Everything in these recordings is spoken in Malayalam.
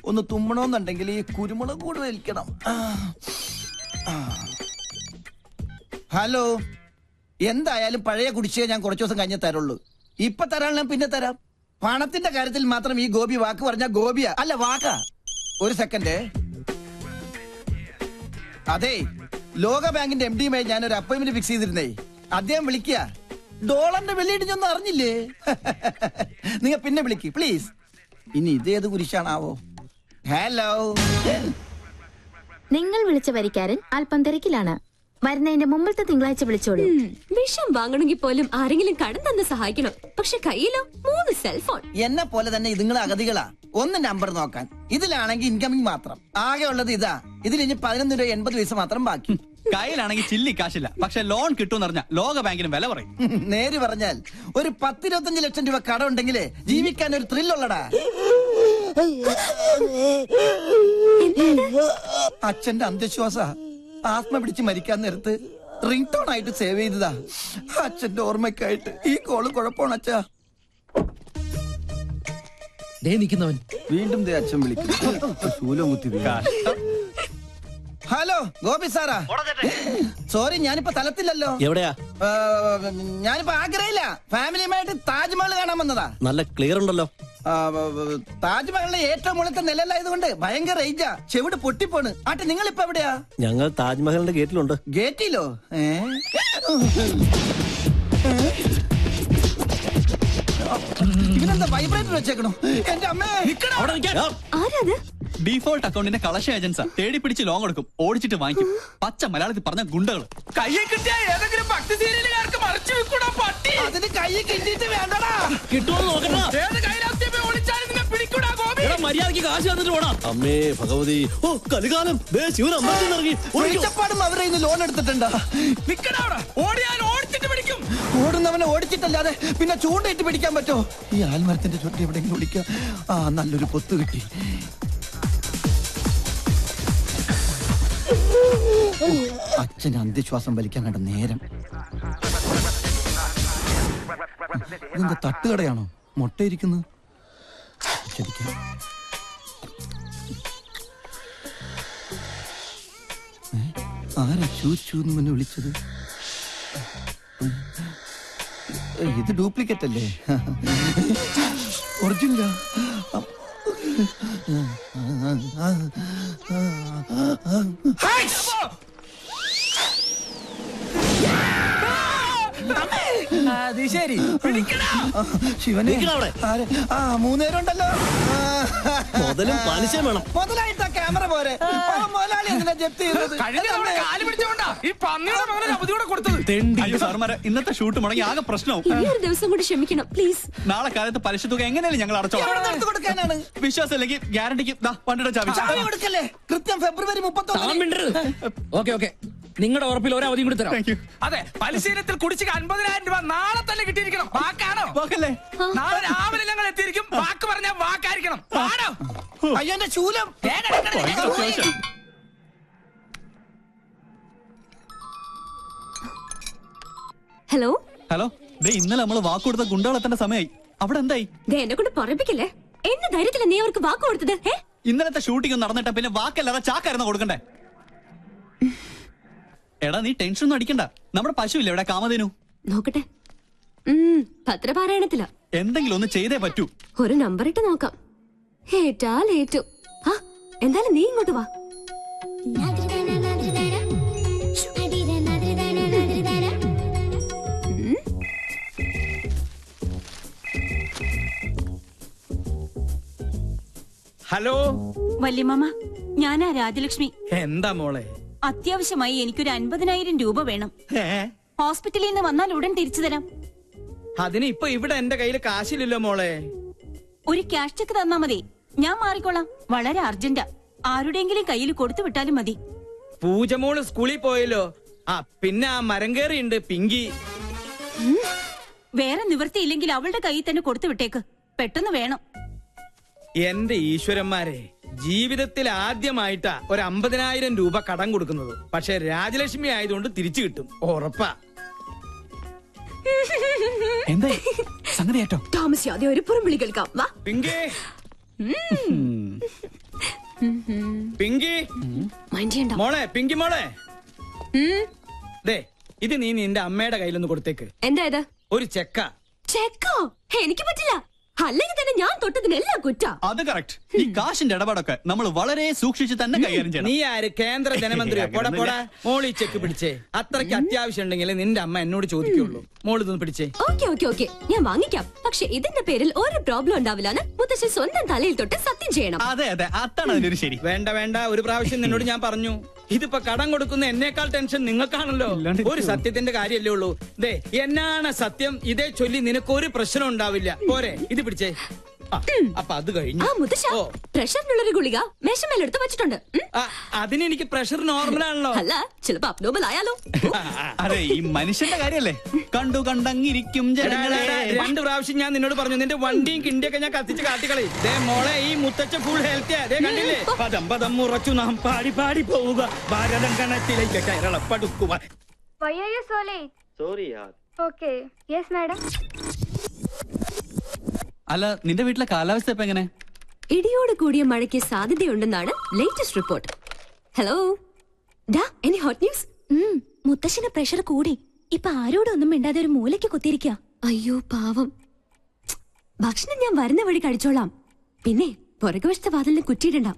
ഒന്ന് തുമ്മണമെന്നുണ്ടെങ്കിൽ ഈ കുരുമുളക് കൂടെ വലിക്കണം. ഹലോ, എന്തായാലും പഴയ കുടിശ്ശിക ഞാൻ കുറച്ചു ദിവസം കഴിഞ്ഞേ തരുള്ളൂ. ഇപ്പൊ തരാൻ പിന്നെ തരാം. പണത്തിന്റെ കാര്യത്തിൽ മാത്രം ഈ ഗോപി വാക്ക് പറഞ്ഞ ഗോപിയാ അല്ല വാക്കാ. ഒരു സെക്കൻഡ്. അതെ, ലോക ബാങ്കിന്റെ MD-യുമായി ഞാനൊരു അപ്പോയിന്റ്മെന്റ് ഫിക്സ് ചെയ്തിരുന്നേ. അദ്ദേഹം വിളിക്കുക. ഡോളറിന്റെ വെള്ളിയിടിഞ്ഞൊന്നും അറിഞ്ഞില്ലേ? നിങ്ങൾ പിന്നെ വിളിക്ക് പ്ലീസ്. ഇനി ഇതേത് കുരിശാണാവോ? ഹലോ, നിങ്ങൾ വിളിച്ച വരിക്കാരൻ അല്പം തിരക്കിലാണ്. വരുന്നതിന്റെ മുമ്പത്തെ തിങ്കളാഴ്ച വിളിച്ചോളൂ. വിഷം വാങ്ങണമെങ്കിൽ പോലും ആരെങ്കിലും കടം തന്ന് സഹായിക്കണം. പക്ഷെ കയ്യിലോ 3 സെൽഫോൺ. എന്നെ പോലെ തന്നെ ഇതുങ്ങളെ അഗതികളാ. ഒന്ന് നമ്പർ നോക്കാൻ. ഇതിലാണെങ്കിൽ ഇൻകമിങ് മാത്രം. ആകെ ഉള്ളത് ഇതാ. ഇതിൽ ഇനി 11 രൂപ 80 പൈസ മാത്രം ബാക്കി. കയ്യിലാണെങ്കിൽ ചില്ലി കാശില്ല. പക്ഷെ ലോൺ കിട്ടുമെന്ന് പറഞ്ഞാൽ ലോക ബാങ്കിന് വില പറയും. നേര് പറഞ്ഞാൽ ഒരു 10-25 ലക്ഷം രൂപ കടം ഉണ്ടെങ്കിലേ ജീവിക്കാൻ ഒരു ത്രില്ലുള്ളടാ. അച്ഛന്റെ അന്ധവിശ്വാസ. ആത്മ പിടിച്ച് മരിക്കാൻ നേരത്ത് റിംഗ് ടോൺ ആയിട്ട് സേവ് ചെയ്തതാ. അച്ഛന്റെ ഓർമ്മയ്ക്കായിട്ട്. ഈ കോള് കുഴപ്പമാണ് അച്ഛാ. വീണ്ടും അച്ഛൻ വിളിക്കും. ശൂലം കുത്തി. Hello Gopi Sarah. സോറി, ഞാനിപ്പോ തലത്തില്ലല്ലോ. എവിടെയാ? ഞാനിപ്പോ ആഗ്രഹില്ല. ഫാമിലിയുമായിട്ട് താജ്മഹൽ കാണാൻ വന്നതാ. നല്ല ക്ലിയർ ഉണ്ടല്ലോ. താജ്മഹലിന്റെ ഏറ്റവും മുകളിലത്തെ നിലയിലായതുകൊണ്ട് ഭയങ്കര റേഞ്ചാ. ചെവിട് പൊട്ടിപ്പോണ്. ആട്ടെ, നിങ്ങളിപ്പോ എവിടെയാ? ഞങ്ങൾ താജ്മഹലിന്റെ ഗേറ്റിലുണ്ട്. ഗേറ്റിലോ? ഇവനെന്താ വൈബ്രേറ്റർ വെച്ചേക്കണോ? എന്റെ അമ്മേ. ആരാത്? ഡിഫോൾട്ട് അക്കൗണ്ടിന്റെ കളക്ഷൻ ഏജൻസാ. തേടി പിടിച്ച് ലോൺ എടുക്കും, ഓടിച്ചിട്ട് വാങ്ങിക്കും. പച്ച മലയാളത്തിൽ പറഞ്ഞ ഗുണ്ടകൾ. കയ്യെ കിട്ടിയ ഏതെങ്കിലും ഭക്തി സീരിയലുകാർക്ക് മറിച്ചു വെക്കൂടാ പട്ടി. അതിന് കൈ കിട്ടിയിട്ട് വേണ്ടടാ. കിട്ടുമോ നോക്കണ്ട. ഏത് കയ്യിലാസ്യമേ ഓടിച്ചാലും നിന്നെ പിടിക്കൂടാ ഗോപി. മര്യാദക്ക് കാശ് തന്നിട്ട് പോടാ. അമ്മേ ഭഗവതി. ഓ കലികാലം. വെളിച്ചപ്പാടും അവരെ ഇന്ന് ലോൺ എടുത്തിട്ടുണ്ടാ. നിക്കടാ അവിടെ. ഓടിയാൽ ഓടിച്ചിട്ട് പിടിക്കും. ഓടുന്നവനെ ഓടിച്ചിട്ടല്ലാതെ പിന്നെ ചൂണ്ടയിട്ട് പിടിക്കാൻ പറ്റോ? ഈ ആൽമരത്തിന്റെ ചുറ്റി എവിടെയെങ്കിലും ഓടിക്കാം. നല്ലൊരു പൊത്ത് കിട്ടി. അച്ഛന് അന്ത്യശ്വാസം വലിക്കാൻ കണ്ട നേരം. ഇതെന്താ തട്ടുകടയാണോ? മുട്ടയിരിക്കുന്നത്. ആരാ ചൂച്ചൂന്ന് മുന്നേ വിളിച്ചത്? ഇത് ഡ്യൂപ്ലിക്കേറ്റ് അല്ലേ? ഒറിജിനലാ? അത് ശരി. ശിവനെ, 3 നേരമുണ്ടല്ലോ. മുതലും പലിശയും വേണം. മുതലായിട്ട് ക്യാമറ പോരെ. മുതലാളി എന്തിനാ ജപ്തി ചെയ്തത്? കാല് പിടിച്ചോണ്ടാ ഈ പന്നിയുടെ മകനെ അവധി കൂടെ കൊടുത്തത്. അയ്യോ സാറുമാരെ, ഇന്നത്തെ ഷൂട്ട് മുടങ്ങി ആകെ പ്രശ്നവും. ഇനി ഒരു ദിവസം കൂടി ക്ഷമിക്കണം പ്ലീസ്. നാളെ കാലത്ത് പലിശ തുക എങ്ങനെയാലും ഞങ്ങൾ അടച്ചോളാം. കൊടുക്കാനാണ് വിശ്വാസം അല്ലെങ്കിൽ ഗ്യാരണ്ടിക്ക് വണ്ടിയുടെ ചാവി കൊടുക്കല്ലേ. കൃത്യം ഫെബ്രുവരി 31. ഓക്കെ നിങ്ങളുടെ ഉറപ്പിൽ ഒരു അവധിയും കൂടി തരാം. അതെ, പലിശീലത്തിൽ കുടിശ്ശിക 50,000 രൂപ നാളെ തന്നെ കിട്ടിയിരിക്കണം. വാക്കാണോ? വാക്കല്ലേ? നാളെ രാവിലെ ഞങ്ങൾ എത്തിയിരിക്കും. വാക്ക് പറഞ്ഞാൽ വാക്കായിരിക്കണം. അയ്യോ എന്റെ ശൂലം. ഹലോ ഹലോ, ഇന്നലെ നമ്മള് വാക്ക് കൊടുത്ത ഗുണ്ടകളെത്തേണ്ട സമയമായി. അവിടെ എന്തായി? എന്നെ കൊണ്ട് പറപ്പിക്കല്ലേ. എന്നെ ധൈര്യത്തില നീ അവർക്ക് വാക്ക് കൊടുത്തത്? ഇന്നലത്തെ ഷൂട്ടിംഗ് നടന്നിട്ട് പിന്നെ വാക്കല്ലാതെ ചാക്കായിരുന്നു കൊടുക്കണ്ടേ? എടാ നീ ടെൻഷൻ ഒന്നും അടിക്കണ്ട. നമ്മുടെ പശുവില്ലേ ഇവിടെ, കാമധേനു? നോക്കട്ടെ. പത്രപാരായണത്തില. എന്തെങ്കിലും ഒന്ന് ചെയ്തേ പറ്റൂ. ഒരു നമ്പർ ഇട്ട് നോക്കാം. ഏറ്റു. എന്തായാലും നീ ഇങ്ങോട്ട് വാ. ഹലോ വല്യമാമ, ഞാനാ രാജലക്ഷ്മി. എന്താ മോളെ? അത്യാവശ്യമായി എനിക്കൊരു 50,000 രൂപ വേണം. ഹോസ്പിറ്റലിൽ നിന്ന് വന്നാൽ ഉടൻ തിരിച്ചു തരാം. അതിന് ഇപ്പൊ ഇവിടെ എന്റെ കയ്യിൽ കാശില്ലല്ലോ മോളെ. ഒരു ക്യാഷ് ചെക്ക് തന്നാ മതി, ഞാൻ മാറിക്കോളാം. വളരെ അർജന്റാ. ആരുടെയെങ്കിലും കയ്യിൽ കൊടുത്തു വിട്ടാലും മതി. പൂജമോള് സ്കൂളിൽ പോയല്ലോ. പിന്നെ ആ മരം കയറിയുണ്ട് പിങ്കി. വേറെ നിവൃത്തിയില്ലെങ്കിൽ അവളുടെ കയ്യിൽ തന്നെ കൊടുത്തു വിട്ടേക്ക്. പെട്ടെന്ന് വേണം. എന്റെ ഈശ്വരന്മാരെ, ജീവിതത്തിൽ ആദ്യമായിട്ടാ ഒരു 50,000 രൂപ കടം കൊടുക്കുന്നത്. പക്ഷെ രാജലക്ഷ്മി ആയതുകൊണ്ട് തിരിച്ചു കിട്ടും, ഉറപ്പാ. എന്താ സംഗതി ഏറ്റോ? താമസിയാതെ ഒരു പുറംവിളി കേൾക്കാം. വാ പിങ്കി. മോളെ പിങ്കി മോളെ ദേ ഇത് നീ നിന്റെ അമ്മയുടെ കയ്യിലൊന്ന് കൊടുത്തേക്ക്. എന്താ ഇത്? ഒരു ചെക്ക. ചെക്കോ? എനിക്ക് പറ്റില്ല. അല്ലെങ്കിൽ തന്നെ ഞാൻ തൊട്ടതിനെല്ലാം കുറ്റ. അത് കറക്റ്റ്. ഈ കാശിന്റെ ഇടപാടൊക്കെ നമ്മൾ വളരെ സൂക്ഷിച്ച് തന്നെ കൈകാര്യം ചെയ്യണം. നീ ആര്? കേന്ദ്ര ധനമന്ത്രിയോ? പോടാ പോടാ. മോളി ചെക്ക് പിടിച്ചേ. അത്രയ്ക്ക് അത്യാവശ്യം ഉണ്ടെങ്കിൽ നിന്റെ അമ്മ എന്നോട് ചോദിക്കുള്ളൂ. മോള് ഇതൊന്ന് പിടിച്ചേ. ഓക്കെ ഞാൻ വാങ്ങിക്കാം. പക്ഷെ ഇതിന്റെ പേരിൽ ഒരു പ്രോബ്ലം ഉണ്ടാവില്ലാന്ന് മുത്തശ്ശൻ സ്വന്തം തലയിൽ തൊട്ട് സത്യം ചെയ്യണം. അതെ അതാണ് അതിനൊരു ശരി. വേണ്ട ഒരു പ്രാവശ്യം നിന്നോട് ഞാൻ പറഞ്ഞു. ഇതിപ്പോ കടം കൊടുക്കുന്ന എന്നേക്കാൾ ടെൻഷൻ നിങ്ങൾക്കാണല്ലോ. ഒരു സത്യത്തിന്റെ കാര്യമല്ലേ ഉള്ളൂ. ദേ എന്നാണ് സത്യം, ഇതേ ചൊല്ലി നിനക്കൊരു പ്രശ്നം ഉണ്ടാവില്ല. പോരെ, ഇത് പിടിച്ചേ. അപ്പൊ അത് കഴിഞ്ഞു. മുത്തശ്ശ പ്രഷറിനുള്ളൊരു ഗുളിക മേശമേലെടുത്ത് വെച്ചിട്ടുണ്ട്. അതിന് എനിക്ക് പ്രഷർ നോർമലാണല്ലോ. അല്ല, ചിലപ്പോ അബ്നോർമൽ ആയാലോ. അതെ, ഈ മനുഷ്യന്റെ കാര്യല്ലേ. കണ്ടങ്ങിരിക്കും ജനങ്ങളെ. 2 പ്രാവശ്യം ഞാൻ നിന്നോട് പറഞ്ഞു നിന്റെ വണ്ടിയും കിണ്ടിയൊക്കെ ഞാൻ കത്തിച്ച് കാട്ടിക്കളി. ദേ മോളെ, ഈ മുത്തച്ഛ ഫുൾ ഹെൽത്തിയാ. ദേ കണ്ടില്ലേ? പദം ഉറച്ചു നാം പാടി പാടി പോവുക, ഭാരതം കണത്തിലേക്ക് കേരളപ്പെടുക്കുക. Why are you so late? Sorry, yaar. Okay. Yes, madam. അല്ല, നിന്റെ വീട്ടിലെ കാലാവസ്ഥ ഇപ്പൊ എങ്ങനെ? ഇടിയോട് കൂടിയ മഴയ്ക്ക് സാധ്യതയുണ്ടെന്നാണ് ലേറ്റസ്റ്റ് റിപ്പോർട്ട്. ഹലോ ഡാ, എനി ഹോട്ട് ന്യൂസ്? മുത്തശ്ശന് പ്രഷർ കൂടി. ഇപ്പൊ ആരോടും ഒന്നും മിണ്ടാതെ ഒരു മൂലയ്ക്ക് കുത്തിയിരിക്കുക. അയ്യോ പാവം. ഭക്ഷണം ഞാൻ വരുന്ന വഴി കഴിച്ചോളാം. പിന്നെ പുറകുവശത്തെ വാതിലിന് കുറ്റിയിടണ്ട.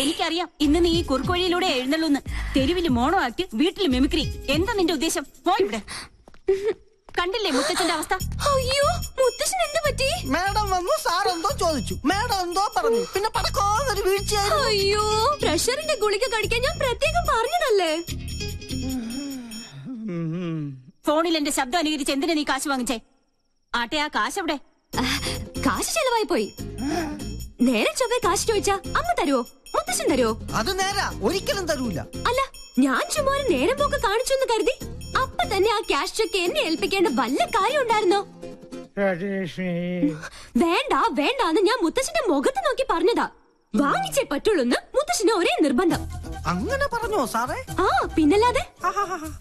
എനിക്കറിയാം ഇന്ന് നീ ഈ കുറുക്കോഴിയിലൂടെ എഴുന്നള്ളൂന്ന്. തെരുവില് മോണോ ആക്ട്, വീട്ടില് മിമിക്രി. എന്താ നിന്റെ ഉദ്ദേശം? പോ ഇവിടെ. കണ്ടില്ലേ മുത്തച്ഛന്റെ അവസ്ഥ? അയ്യോ, മുത്തശ്ശൻ എന്ത് പറ്റി? മാഡം വന്നു, സാർ എന്തോ ചോദിച്ചു, മാഡം എന്തോ പറഞ്ഞു, പിന്നെ പടക്കോന്നൊരു വീഴ്ചയായിരുന്നു. അയ്യോ, പ്രഷറിന്റെ ഗുളിക കഴിക്കാൻ ഞാൻ പ്രത്യേകം പറഞ്ഞതല്ലേ. ഫോണിൽ എന്റെ ശബ്ദം അനുകരിച്ച് എന്തിനാ നീ കാശ് വാങ്ങിച്ചേ? ആട്ടെ, ആ കാശ് എവിടെ? കാശ് ചെലവായി പോയി. നേരെ ചൊവ്വേ കാശ് ചോദിച്ചാ അമ്മ തരുവോ? മുത്തശ്ശൻ തരുവോ? അത് നേരാ, ഒരിക്കലും തരൂല. അല്ല, ഞാൻ ചുമ്മാ ഒരു നേരം പോക്ക് കാണിച്ചു എന്ന് കരുതി അപ്പൊ തന്നെ ആ ക്യാഷ് ചെക്ക് എന്നെ ഏൽപ്പിക്കേണ്ട വല്ല കാര്യം ഉണ്ടായിരുന്നോ? വേണ്ടാന്ന് ഞാൻ മുത്തശ്ശന്റെ മുഖത്ത് നോക്കി പറഞ്ഞതാ. വാങ്ങിച്ചേ പറ്റുള്ളൂന്ന് മുത്തശ്ശന് ഒരേ നിർബന്ധം. അങ്ങനെ പറഞ്ഞോ സാറേ? ആ, പിന്നല്ലാതെ.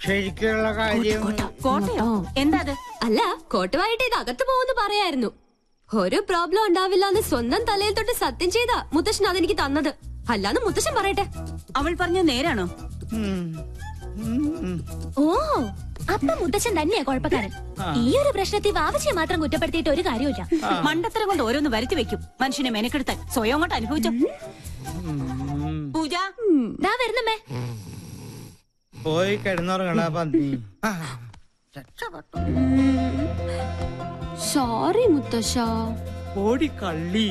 ശരിക്കുള്ള കാര്യം. കോട്ടയോ? എന്താ അത്? അല്ല, കോട്ടുവായിട്ട് ഇത് അകത്ത് പോകുന്നു പറയായിരുന്നു. ഒരു പ്രോബ്ലം ഉണ്ടാവില്ല എന്ന് സ്വന്തം തലയിൽ തൊട്ട് സത്യം ചെയ്താ മുത്തശ്ശൻ അതെനിക്ക് തന്നത്. അല്ലാന്ന് മുത്തശ്ശൻ പറയട്ടെ. അവൾ പറഞ്ഞത് നേരാണോ? ഓ, അപ്പൊ മുത്തച്ഛൻ തന്നെയാ കുഴപ്പക്കാരൻ. ഈ ഒരു പ്രശ്നത്തിൽ വാവച്ചിയെ മാത്രം കുറ്റപ്പെടുത്തിയിട്ട് ഒരു കാര്യമില്ല. മണ്ടത്തരം കൊണ്ട് ഓരോന്ന് വരുത്തി വെക്കും. മനുഷ്യനെ മെനക്കെടുത്താൻ സ്വയം കൊണ്ട് അനുഭവിച്ചോ. പൂജ ദാ വരുന്നമ്മേ. പോയി കിടന്നുറങ്ങടാ പന്നി. സോറി മുത്തശ്ശ. ഓടി കള്ളി.